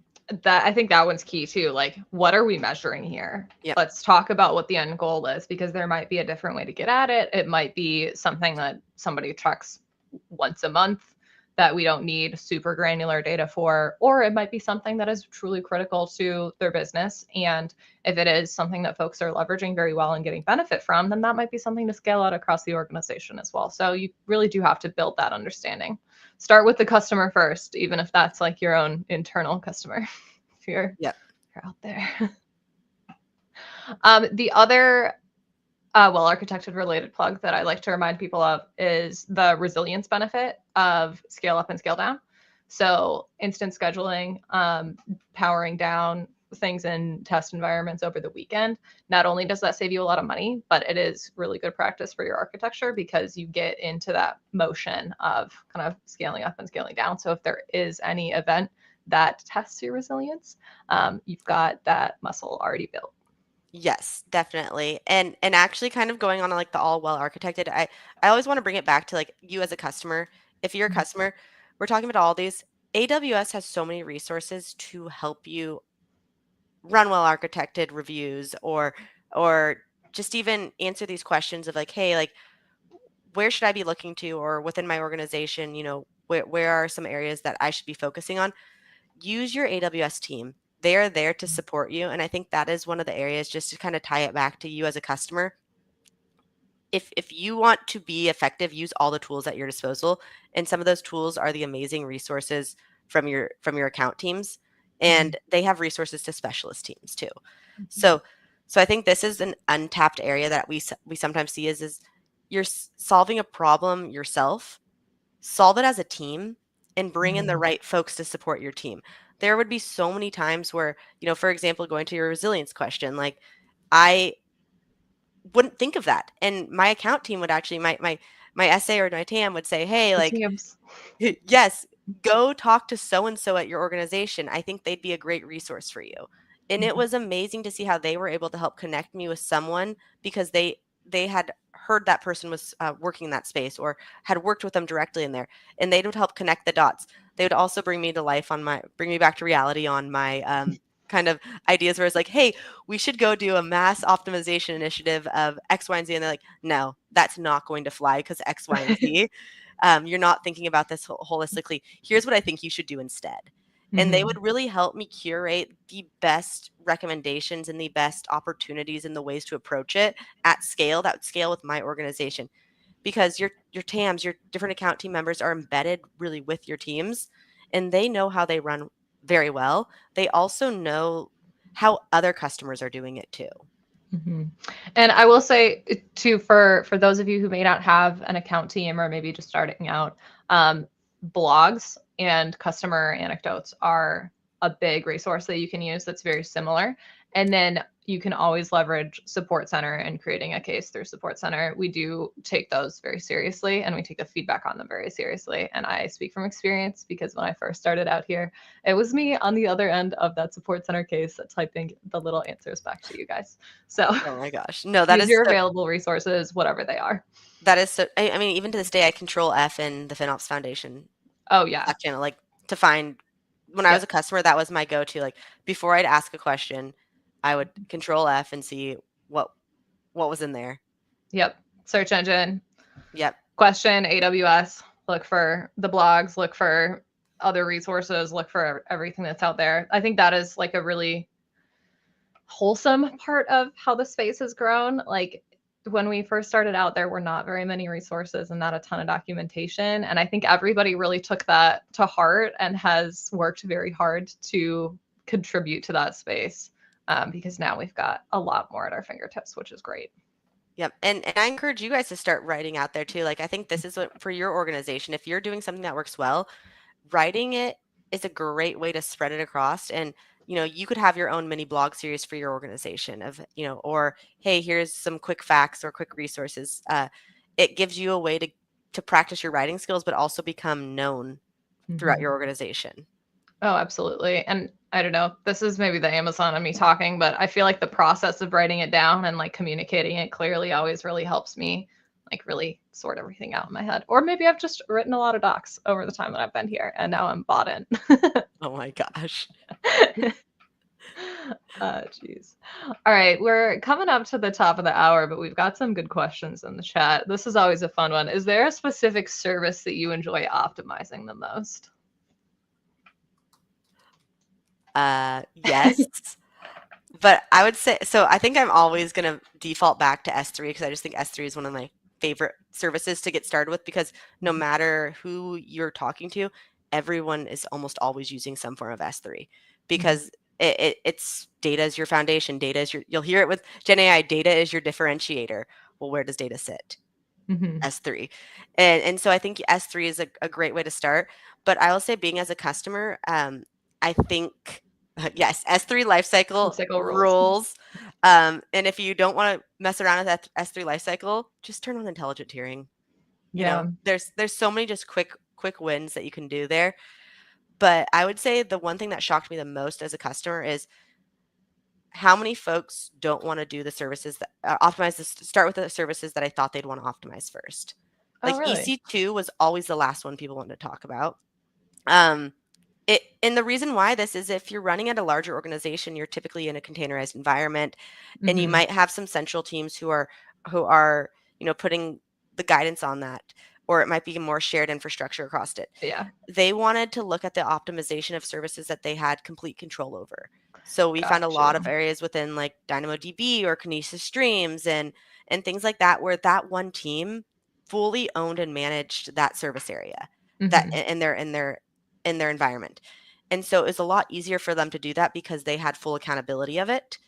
That I think that one's key too. Like, what are we measuring here? Yep. Let's talk about what the end goal is because there might be a different way to get at it. It might be something that somebody checks once a month that we don't need super granular data for, or it might be something that is truly critical to their business. And if it is something that folks are leveraging very well and getting benefit from, then that might be something to scale out across the organization as well. So you really do have to build that understanding. Start with the customer first, even if that's like your own internal customer. If Yep. you're out there. The other well architected related plug that I like to remind people of is the resilience benefit of scale up and scale down. So instant scheduling, powering down things in test environments over the weekend. Not only does that save you a lot of money, but it is really good practice for your architecture because you get into that motion of kind of scaling up and scaling down. So if there is any event that tests your resilience, you've got that muscle already built. Yes, definitely. And actually kind of going on like the all well architected, I always want to bring it back to like you as a customer. If you're a customer, we're talking about all these. AWS has so many resources to help you run well architected reviews or just even answer these questions of like, hey, like where should I be looking to or within my organization, where are some areas that I should be focusing on? Use your AWS team. They are there to support you. And I think that is one of the areas just to kind of tie it back to you as a customer. If you want to be effective, use all the tools at your disposal. And some of those tools are the amazing resources from your account teams. Mhm. And they have resources to specialist teams too. So so I think this is an untapped area that we sometimes see is you're solving a problem yourself, solve it as a team and bring in the Mhm. right folks to support your team. There would be so many times where, for example, going to your resilience question, like I wouldn't think of that. And my account team would actually my SA or my TAM would say, "Hey, The like teams. yes, go talk to so and so at your organization. I think they'd be a great resource for you." And it Mhm. was amazing to see how they were able to help connect me with someone because they had heard that person was working in that space or had worked with them directly in there, and they would help connect the dots. They would also bring me back to reality on my kind of ideas where it's like, hey, we should go do a mass optimization initiative of X, Y, and Z. And they're like, no, that's not going to fly because X, Y, and Z. You're not thinking about this holistically. Here's what I think you should do instead. And they Mhm. would really help me curate the best recommendations and the best opportunities and the ways to approach it at scale that would scale with my organization. Because your TAMs, your different account team members are embedded really with your teams and they know how they run very well. They also know how other customers are doing it too. Mhm. And I will say too, for those of you who may not have an account team or maybe just starting out, blogs and customer anecdotes are a big resource that you can use that's very similar. And then you can always leverage Support Center and creating a case through Support Center. We do take those very seriously and we take the feedback on them very seriously. And I speak from experience because when I first started out here, it was me on the other end of that Support Center case typing the little answers back to you guys. So Oh my gosh. No, use your available resources, whatever they are. that is so I mean, even to this day I control F in the FinOps Foundation Oh yeah. Slack channel, like to find when I was Yep. a customer, that was my go-to. Like before I'd ask a question, I would control F and see what what was in there. Yep. Search engine, Yep. question, AWS, look for the blogs, look for other resources, look for everything that's out there. I think that is like a really wholesome part of how the space has grown. Like when we first started out, there were not very many resources and not a ton of documentation. And I think everybody really took that to heart and has worked very hard to contribute to that space, because now we've got a lot more at our fingertips, which is great. Yep. And I encourage you guys to start writing out there too. Like, I think this is what for your organization, if you're doing something that works well, writing it is a great way to spread it across. And, you could have your own mini blog series for your organization of, or, hey, here's some quick facts or quick resources. It gives you a way to practice your writing skills, but also become known throughout your organization. Oh, absolutely. And I don't know, this is maybe the Amazon of me talking, but I feel like the process of writing it down and like communicating it clearly always really helps me like really sort everything out in my head. Or maybe I've just written a lot of docs over the time that I've been here and now I'm bought in. Oh my gosh. Jeez. All right, we're coming up to the top of the hour, but we've got some good questions in the chat. This is always a fun one. Is there a specific service that you enjoy optimizing the most? Yes. But I would say, so I think I'm always going to default back to S3 because I just think S3 is one of my favorite services to get started with, because no matter who you're talking to, everyone is almost always using some form of S3 because it's data is your foundation. Data is you'll hear it with Gen AI, data is your differentiator. Well, where does data sit? S3. And so I think S3 is a great way to start. But I will say, being as a customer, I think, yes, S3 lifecycle Lifecycle rules. rules. And if you don't want to mess around with that S3 lifecycle, just turn on intelligent tiering. Yeah. There's so many just quick wins that you can do there. But I would say the one thing that shocked me the most as a customer is how many folks don't want to do the services that optimize this, start with the services that I thought they'd want to optimize first. Oh, Like really? EC2 was always the last one people wanted to talk about. And the reason why this is, if you're running at a larger organization, you're typically in a containerized environment, and you might have some central teams who are putting the guidance on that, or it might be more shared infrastructure across it. Yeah. They wanted to look at the optimization of services that they had complete control over. So we found a Got lot you. of areas within like DynamoDB or Kinesis Streams and things like that, where that one team fully owned and managed that service area that in their environment. And so it was a lot easier for them to do that because they had full accountability of it.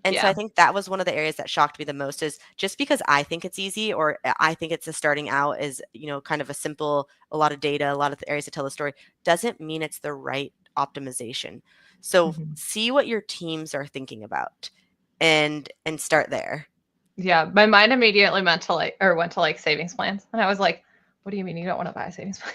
And so I Yeah. think that was one of the areas that shocked me the most, is just because I think it's easy, or I think it's a starting out as, kind of a simple, a lot of data, a lot of areas to tell the story, doesn't mean it's the right optimization. So see what your teams are thinking about and start there. Yeah. My mind immediately went to like savings plans. And I was like, what do you mean you don't want to buy a savings plan?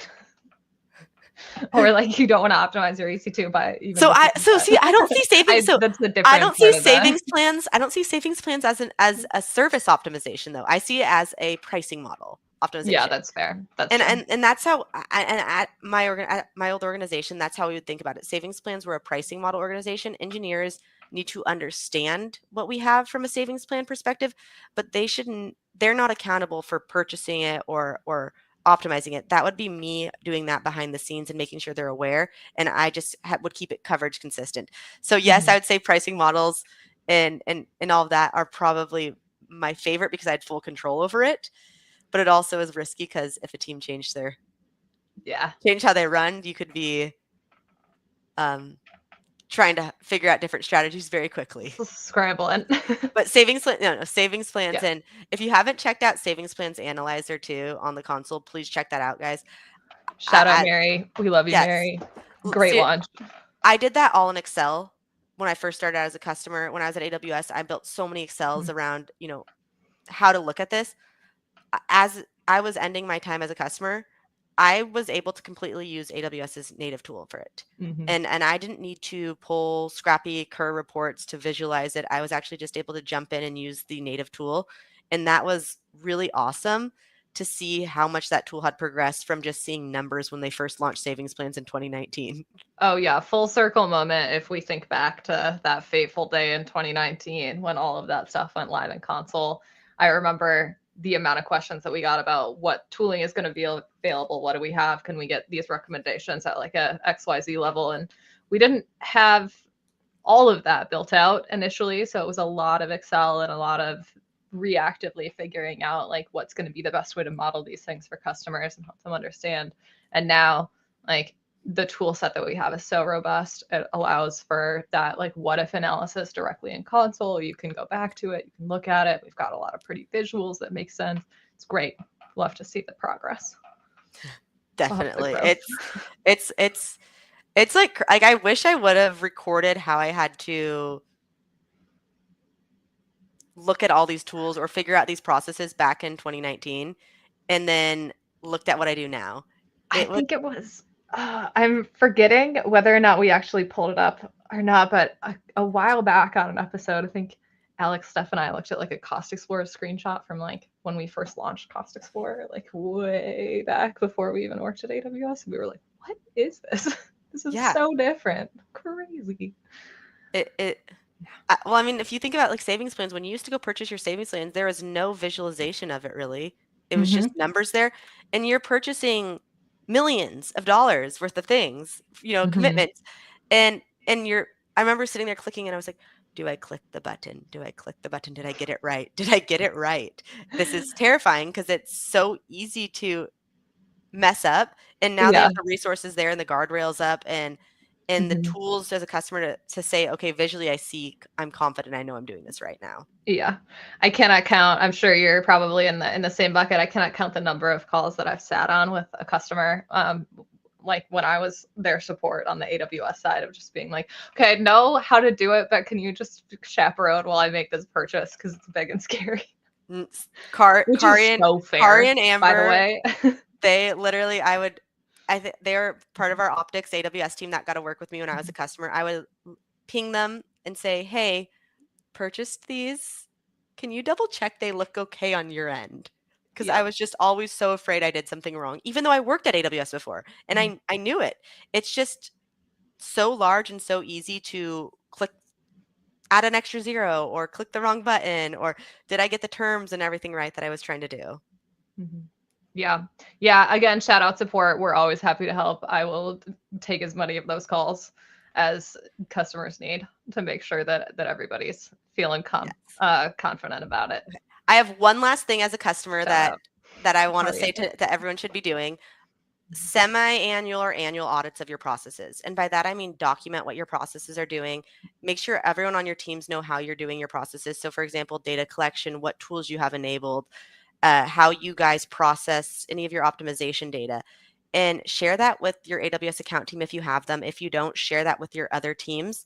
Or like you don't want to optimize your EC2 by even So looking at that. see, I don't see savings. That's the I different don't see part of that. savings plans. I don't see savings plans as a service optimization, though. I see it as a pricing model optimization. Yeah, that's fair. That's true. And that's how, and at my old organization, that's how we would think about it. Savings plans were a pricing model organization. Engineers need to understand what we have from a savings plan perspective, but they're not accountable for purchasing it or optimizing it. That would be me doing that behind the scenes and making sure they're aware. And I just would keep it coverage consistent. So yes, I would say pricing models and all of that are probably my favorite because I had full control over it. But it also is risky because if a team changed how they run, you could be trying to figure out different strategies very quickly. Scrambling. But savings plans. Yeah. And if you haven't checked out Savings Plans Analyzer too on the console, please check that out, guys. Shout out Mary. We love you, yes. Mary. Great launch. I did that all in Excel when I first started out as a customer. When I was at AWS, I built so many Excels around, how to look at this. As I was ending my time as a customer, I was able to completely use AWS's native tool for it. And I didn't need to pull scrappy Kerr reports to visualize it. I was actually just able to jump in and use the native tool. And that was really awesome to see how much that tool had progressed from just seeing numbers when they first launched savings plans in 2019. Oh yeah, full circle moment if we think back to that fateful day in 2019 when all of that stuff went live in console. I remember the amount of questions that we got about what tooling is going to be available, what do we have, can we get these recommendations at like a XYZ level, and we didn't have all of that built out initially, so it was a lot of Excel and a lot of reactively figuring out like what's going to be the best way to model these things for customers and help them understand. And now, like, the tool set that we have is so robust. It allows for that like what if analysis directly in console. You can go back to it, you can look at it. We've got a lot of pretty visuals that make sense. It's great. Love to see the progress. Love the Definitely. growth. It's like I wish I would have recorded how I had to look at all these tools or figure out these processes back in 2019 and then looked at what I do now. I It would think it was, I'm forgetting whether or not we actually pulled it up or not, but a while back on an episode, I think Alex, Steph, and I looked at like a Cost Explorer screenshot from like when we first launched Cost Explorer, like way back before we even worked at AWS. And we were like, what is this? This is yeah, so different. Crazy. it well, I mean, if you think about like savings plans, when you used to go purchase your savings plans, there was no visualization of it really. It was just Mm-hmm. numbers there, and you're purchasing millions of dollars worth of things, Mm-hmm. commitments, and you're. I remember sitting there clicking, and I was like, "Do I click the button? Do I click the button? Did I get it right? Did I get it right?" This is terrifying because it's so easy to mess up, and now they Yeah. have the resources there and the guardrails up and the Mm-hmm. tools as a customer to say, okay, visually I see, I'm confident, I know I'm doing this right now. Yeah. I cannot count. I'm sure you're probably in the same bucket. I cannot count the number of calls that I've sat on with a customer. Like when I was their support on the AWS side of just being like, okay, I know how to do it, but can you just chaperone while I make this purchase because it's big and scary. Which is so Kari fair, and by the Amber, way. they literally, I think they're part of our optics AWS team that got to work with me when I was a customer. I would ping them and say, hey, purchased these. Can you double check they look okay on your end? Because I Yep. was just always so afraid I did something wrong, even though I worked at AWS before and Mhm. I knew it. It's just so large and so easy to click, add an extra zero or click the wrong button, or did I get the terms and everything right that I was trying to do? Mhm. Yeah. Yeah. Again, shout out support. We're always happy to help. I will take as many of those calls as customers need to make sure that everybody's feeling Yes. confident about it. Okay. I have one last thing as a customer Shout that out. I want to Hurry say up. that everyone should be doing. Semi-annual or annual audits of your processes. And by that, I mean document what your processes are doing. Make sure everyone on your teams know how you're doing your processes. So for example, data collection, what tools you have enabled, how you guys process any of your optimization data. And share that with your AWS account team if you have them. If you don't, share that with your other teams.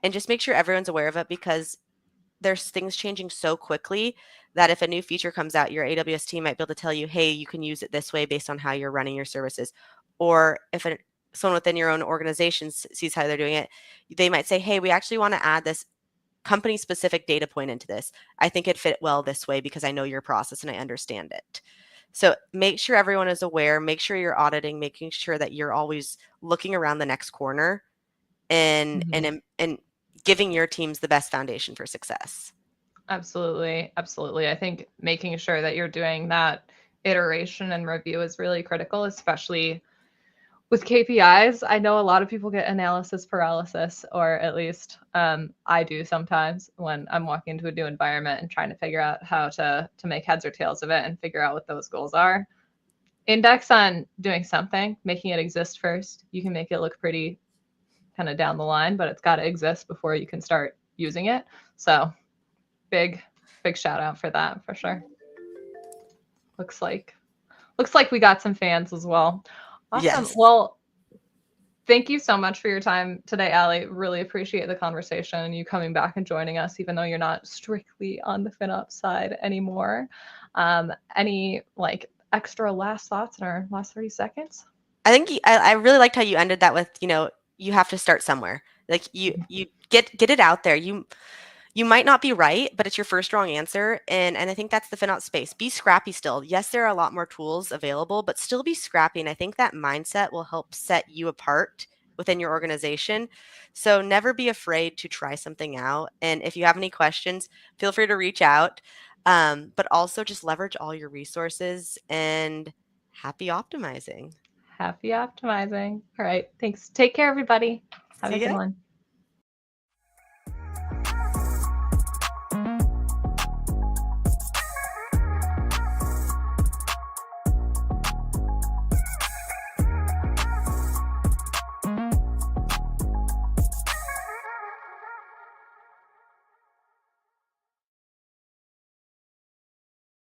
And just make sure everyone's aware of it because there's things changing so quickly that if a new feature comes out, your AWS team might be able to tell you, hey, you can use it this way based on how you're running your services. Or if someone within your own organization sees how they're doing it, they might say, hey, we actually want to add this company specific data point into this. I think it fit well this way because I know your process and I understand it. So make sure everyone is aware, make sure you're auditing, making sure that you're always looking around the next corner and Mhm. and giving your teams the best foundation for success. Absolutely. Absolutely. I think making sure that you're doing that iteration and review is really critical, especially with KPIs. I know a lot of people get analysis paralysis, or at least I do sometimes when I'm walking into a new environment and trying to figure out how to make heads or tails of it and figure out what those goals are. Index on doing something, making it exist first. You can make it look pretty kind of down the line, but it's got to exist before you can start using it. So big, big shout out for that for sure. Looks like we got some fans as well. Awesome. Yes. Well, thank you so much for your time today, Alee. Really appreciate the conversation and you coming back and joining us, even though you're not strictly on the FinOps side anymore. Any like extra last thoughts in our last 30 seconds? I think I really liked how you ended that with, you have to start somewhere. Like you get it out there. You might not be right, but it's your first wrong answer. And I think that's the FinOps space. Be scrappy still. Yes, there are a lot more tools available, but still be scrappy. And I think that mindset will help set you apart within your organization. So never be afraid to try something out. And if you have any questions, feel free to reach out. But also just leverage all your resources and happy optimizing. Happy optimizing. All right. Thanks. Take care, everybody. Have a See good ya. one.